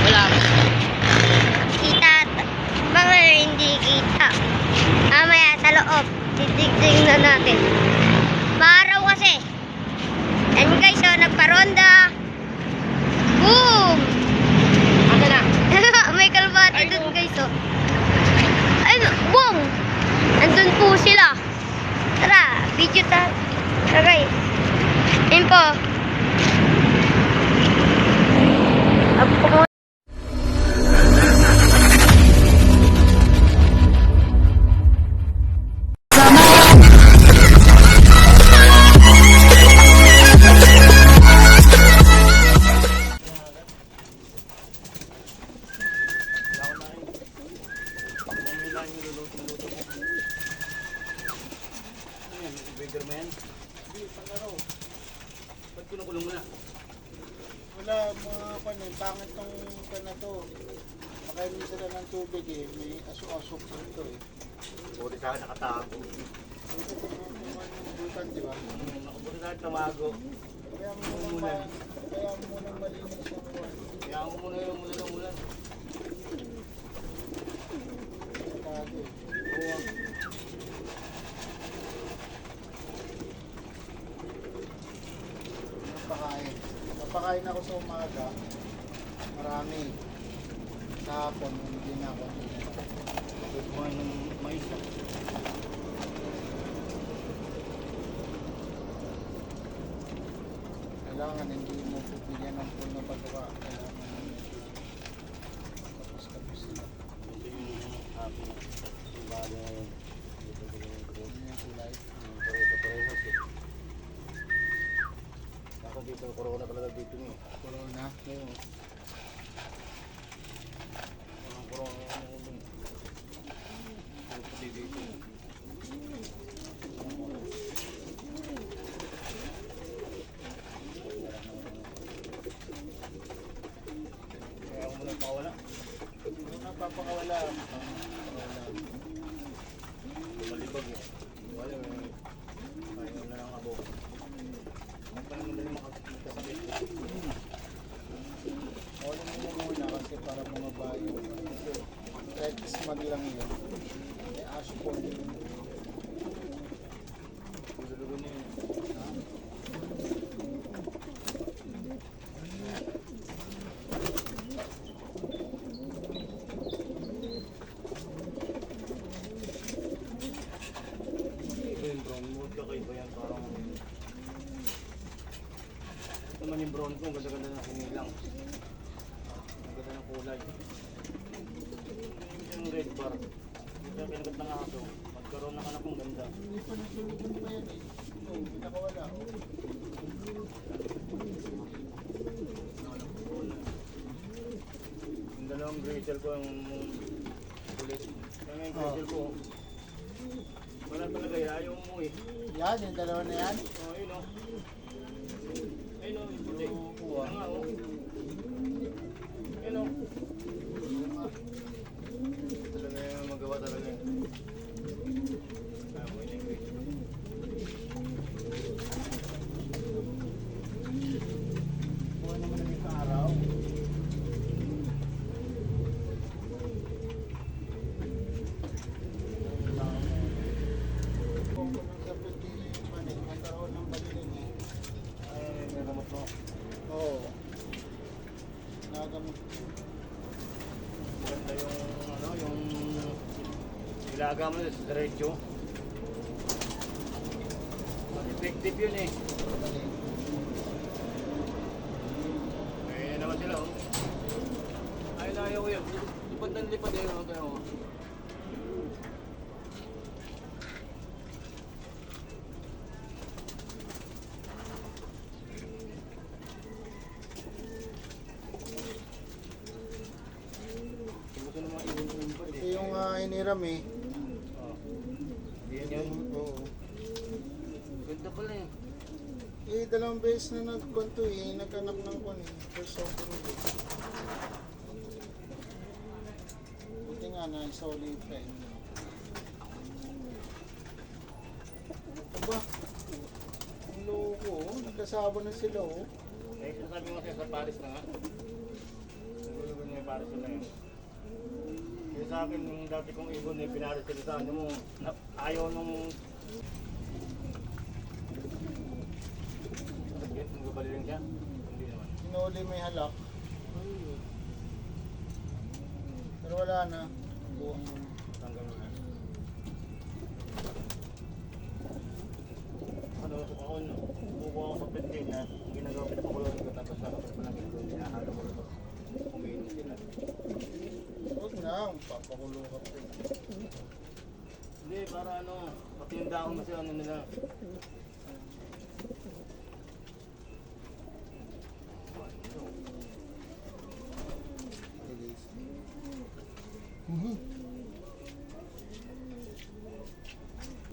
Wala pa. Kita. Mga hindi kita. Mamaya sa loob. Titigting na natin. Maaraw kasi. Yan guys, so nagparonda. Boom! Ano na? May kalbati dun guys, oh. Ay, boom! Andun po sila. Tara, video ta. Tara guys. Yun po. Apo mo. Ba't kunakulong mo na? Wala, mga panin, pangit tong na to. Pakainin sila ng tubig eh, may asok-asok dito eh. Buti sa akin nakatago. Dito naman yung bukan, di ba? Nakabuti sa akin tamago. Kaya mo munang malinis yung buwan. Kaya ako muna yung ulan. Tago eh. Buwang. Napakain ako sa umaga. Marami. Sa hapon, hindi na ako. Ba't mo ng mais na? Kailangan hindi mo bigyan ng puno pagkawa. Kailangan tapos sila. Ito yung happy na. Yung bagay ngayon. Hindi yung kulay. Parehas eh. Ako dito, corona talaga dito niyo. Corona. Ngayon. Anong corona yung ulo? Dito. Kaya ako muna pakawala. Napapakawala. Malibag eh. Wala eh. Kaya na lang ako. Parang madali magkasakit. Wala mo muna kasi para bumabayo. Kahit smag lang yun. May ash po yun. Dulugan niya yun. Yung brown mood kakaiba yan. Parang ito naman yung brown ko. Ang ganda-ganda ng sinilang. Ang ganda ng kulay. Yung red bar. Ito yung kinagat ng aso. Magkaroon ng anak kong ganda. Hindi pa nagtulugan pa yan eh. Hindi nakawala. Yung dalawang grizzle ko yung kulit. Yung grizzle ko. Wala talaga ayaw mo eh. Yan, yung dalawa na yan. Oh, ayun o. Ayun o, yung puti. Kuha. Nga o. Ayun o. Talaga yung magawa talaga yun. Kaya mo yun yung grizzle. Kuha naman ng isang araw. Kung ng kapit din yung panin, magkaroon ng balinin eh. Ay, may gamot mo. Oo. Nagamit. Ganda yung ano, yung ilaga mo sa diretso. Effective yun eh. Balin. Ayun naman sila oh. Ayun na ayaw ko yun. Lipad na lipad yun oh. Tayo oh. Gusto naman iwan-iwan Ito yung hiniram eh. Oh. Yan yun. Oo. Ganda pala eh. Eh, dalawang beses na nagkwento eh. Nagkanak ng kwan eh. First over eh. Buti nga na solid pa eh. Aba, ang loko oh. Nagkasama na sila oh. Eh, sabi mo sa Paris na nga. Nagulugan niya yung Paris na yun. Kaya sa akin, yung dati kong ibon eh, pinaris sila sa ano mo, ayaw nung... Saglit, nagabaliling siya. Hindi naman. Sinuli may halak. Pero wala na. Buong Tanggal mo na. Ano, ako, buko ako sa pet na ginagawa pinapakulong ko tapos sa kapit lang ito, hinahalo mo ito. Umiinom sila. huwag na, papakulo ka pa. Hindi, para ano, pati yung dahon kasi ano nila.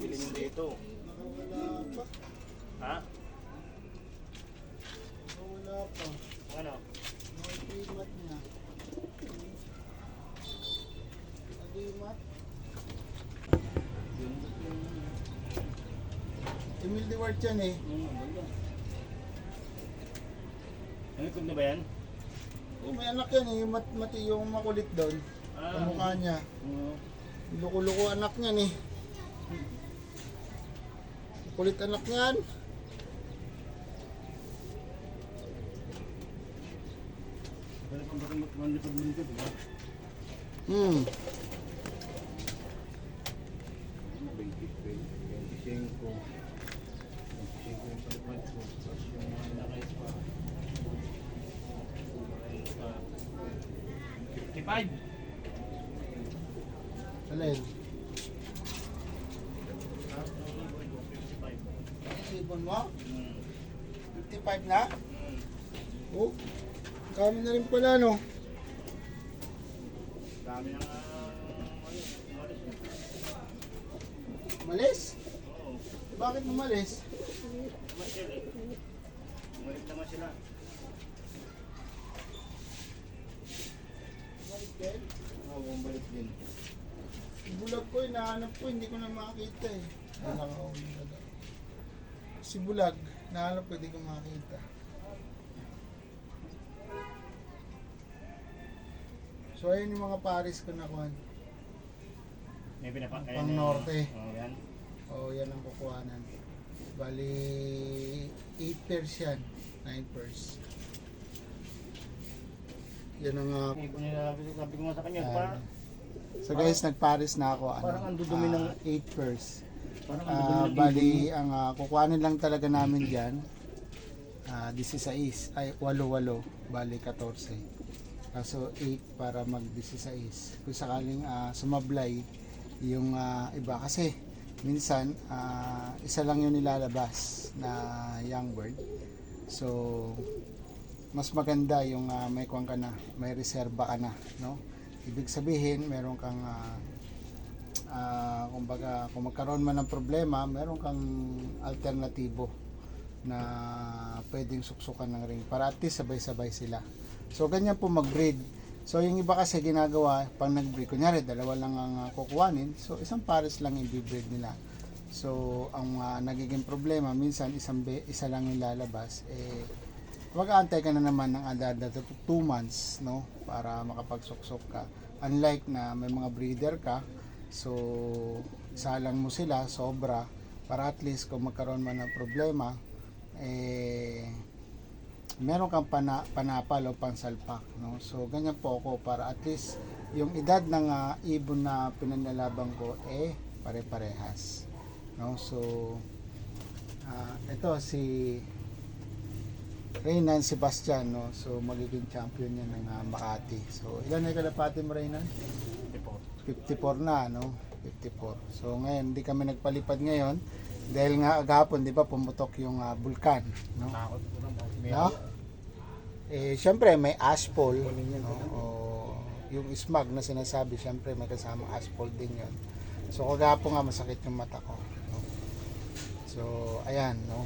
Bilhin yung dito. Nakawala pa. Ha? Nakawala pa. Ano? Mga primat niya. Nalimat. Emil Dewart yan eh. Ano ikot na ba yan? Oh, may anak yan eh. Yung mati yung makulit doon. Ang mukha niya. Luko-luko anak niyan eh. Kulit anak niyan. Pero kung bakit manlipad mo nito, diba? Hmm. 25 yung salipad ko. Tapos yung mga nakais pa. 55! Alin? 55. Ang ibon mo? Hmm. 55 na? Oh. Kami na rin pala no. Dami ng Malis? Oo. Bakit umalis? Commercial eh. Bumalik naman sila. Balik din? Oo, bumalik din. Si Bulag ko, hinahanap ko, hindi ko na makakita eh. Nakakauwi na daw. Si Bulag, nahanap ko, hindi ko makakita. So ayun yung mga Paris ko nakuhan. May Pang norte. Oo, yan. O yan ang kukuhanan. Bali, 8 pairs yan. 9 pairs. Yan ang Hindi ko sabi ko nga sa kanya, Yan. parang So guys, nag-Paris na ako. Parang ang dudumi ng 8 pairs. parang ang dudumi ng Bali, ibon mo. ang kukuhanin lang talaga namin dyan, 16, ay 8-8, bali 14. Kaso 8 para mag-16. Kung sakaling sumablay yung iba. Kasi minsan, isa lang yung nilalabas na young bird. So, mas maganda yung may kuwang ka na, may reserba ka na. No? Ibig sabihin, meron kang kumbaga, kung magkaroon man ng problema, meron kang alternatibo na pwedeng suksukan ng ring para at least sabay-sabay sila. So ganyan po mag-breed. So yung iba kasi ginagawa pag nag-breed, kunyari dalawa lang ang kukuhanin, so isang pares lang i-breed nila. So ang nagiging problema minsan isa lang yung lalabas, mag-aantay ka na naman ng another 2 months, no, para makapagsuksok ka. Unlike na may mga breeder ka, so isalang mo sila sobra para at least kung magkaroon man ng problema, meron kang panapal o pansalpak, no? So ganyan po ako para at least yung edad ng ibon na pinanlalabang ko pare-parehas, no? So ito si Reynan Sebastian, no? So magiging champion niya ng Makati. So ilan na kalapati mo, Reynan? 54 na, no? 54. So ngayon hindi kami nagpalipad ngayon dahil nga agapon, di ba, pumutok yung bulkan, no? Takot ko lang. No? Syempre may ashfall, no? O yung smog na sinasabi, syempre may kasamang ashfall din yun. So kagapo nga masakit yung mata ko, no? So ayan, no?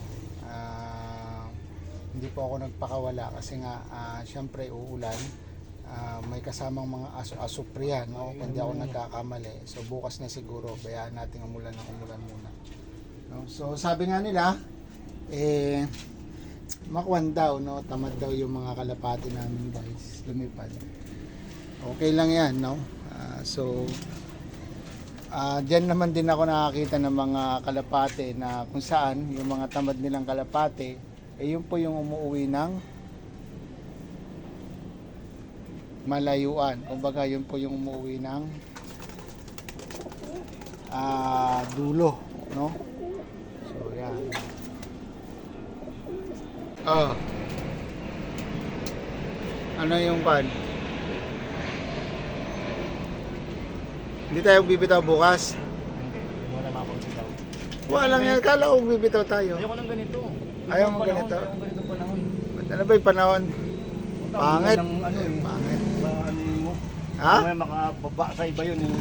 Hindi po ako nagpakawala kasi nga syempre uulan, may kasamang mga aso-aso priyan, no? Kung di ako nagkakamali. So bukas na siguro bayaan natin umulan muna, no? So sabi nga nila makwan daw, no? Tamad daw yung mga kalapati namin guys, lumipad. Okay lang yan, no? Diyan naman din ako nakakita ng mga kalapate na kung saan yung mga tamad nilang kalapate, yun po yung umuwi ng malayuan. Kumbaga yun po yung umuwi ng dulo, no? So yan. Ano yung pan? Hindi tayo bibitaw bukas. Hindi mo na mapagbitaw. Wala lang yan. Kala ko bibitaw tayo. Ayoko ng ganito. Ayaw mo ganito? Ayaw ganito panahon. Ano ba yung panahon? Pangit. Ano eh. Pangit. Ano mo? Ha? May makababa sa iba yun. Yung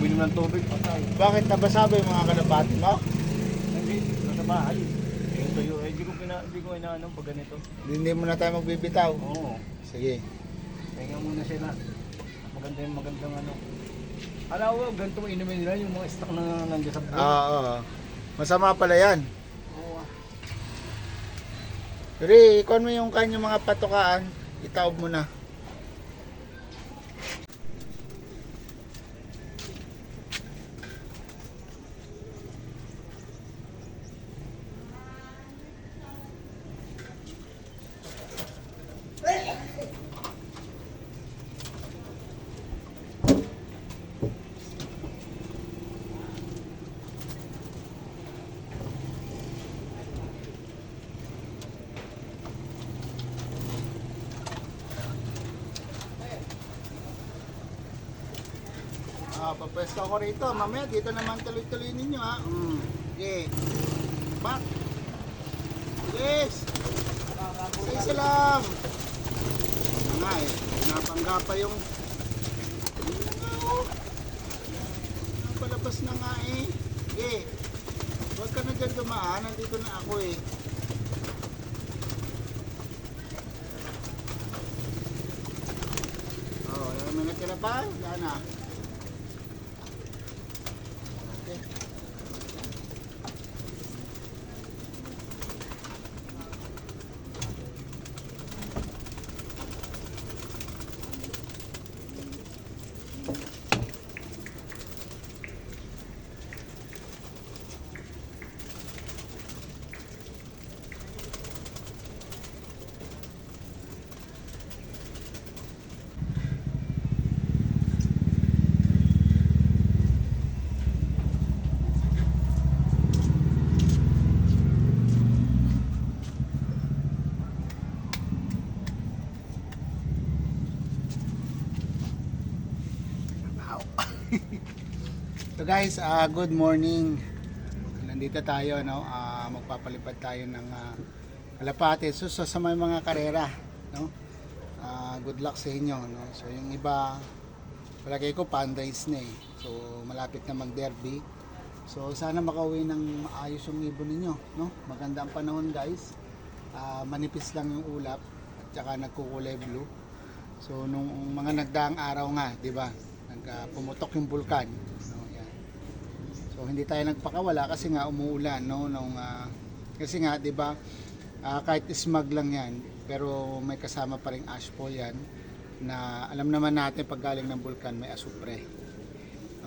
uminom ng tubig. Patay. Bakit nabasa ba yung mga kalapati mo? Hindi. Nasa bahay. Yung tuyo. Hindi ko inaanong pag ganito. Hindi mo na tayo magbibitaw. Oo. Sige. Tingnan muna sila. Magandang ano. Alam mo, ganito mo inumin nila yung mga stock na nandiyan sa buwan. Oo. Masama pala yan. Oo. Pero ikuha mo yung kanyang mga patukaan. Itaob mo na. Papwesto ako rito. Mamaya dito naman tuloy-tuloy ninyo ha. Okay. Back. Yes. Isa lang. Ano nga eh. Napangga pa yung napalabas na nga eh. Okay. Huwag ka na dyan dumaan. Nandito na ako eh. Oh, may natira pa? Wala na. So guys, good morning. Nandito tayo, no? Magpapalipad tayo ng kalapate. So sa may mga karera, no? Good luck sa inyo, no? So yung iba, palagay ko pandays na eh. So malapit na mag-derby. So sana makauwi ng maayos yung ibon ninyo, no? Maganda ang panahon, guys. Manipis lang yung ulap at saka nagkukulay blue. So nung mga nagdaang araw nga, 'di ba? Pumutok yung bulkan, no? Yan. So hindi tayo nagpakawala kasi nga umuulan, no? Kasi nga 'di ba, kahit smog lang 'yan, pero may kasama pa ring ashfall 'yan na alam naman natin pag galing ng bulkan may asupre.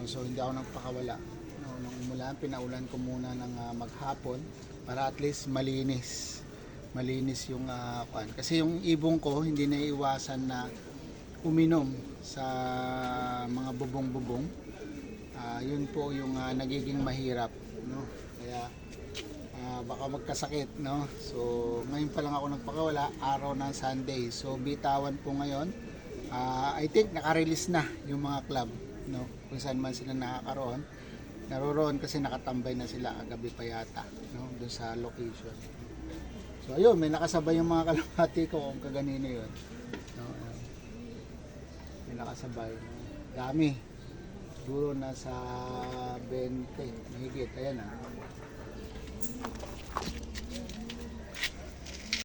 So hindi ako nagpakawala. No, nung umulan, pinaulan ko muna ng maghapon para at least malinis yung kwan. Kasi yung ibong ko hindi naiiwasan na uminom sa mga bubong-bubong. Yun po yung nagiging mahirap, no? Kaya baka magkasakit, no? So ngayon pa lang ako nagpakawala, araw ng Sunday. So bitawan po ngayon. I think naka-release na yung mga club, no? Kung saan man sila nakakaroon. Naroroon kasi nakatambay na sila kagabi pa yata, no? Doon sa location. So ayun, may nakasabay yung mga kalapati ko kung kaganino yun, no? May nakasabay, dami, siguro nasa 20 mahigit. Ayan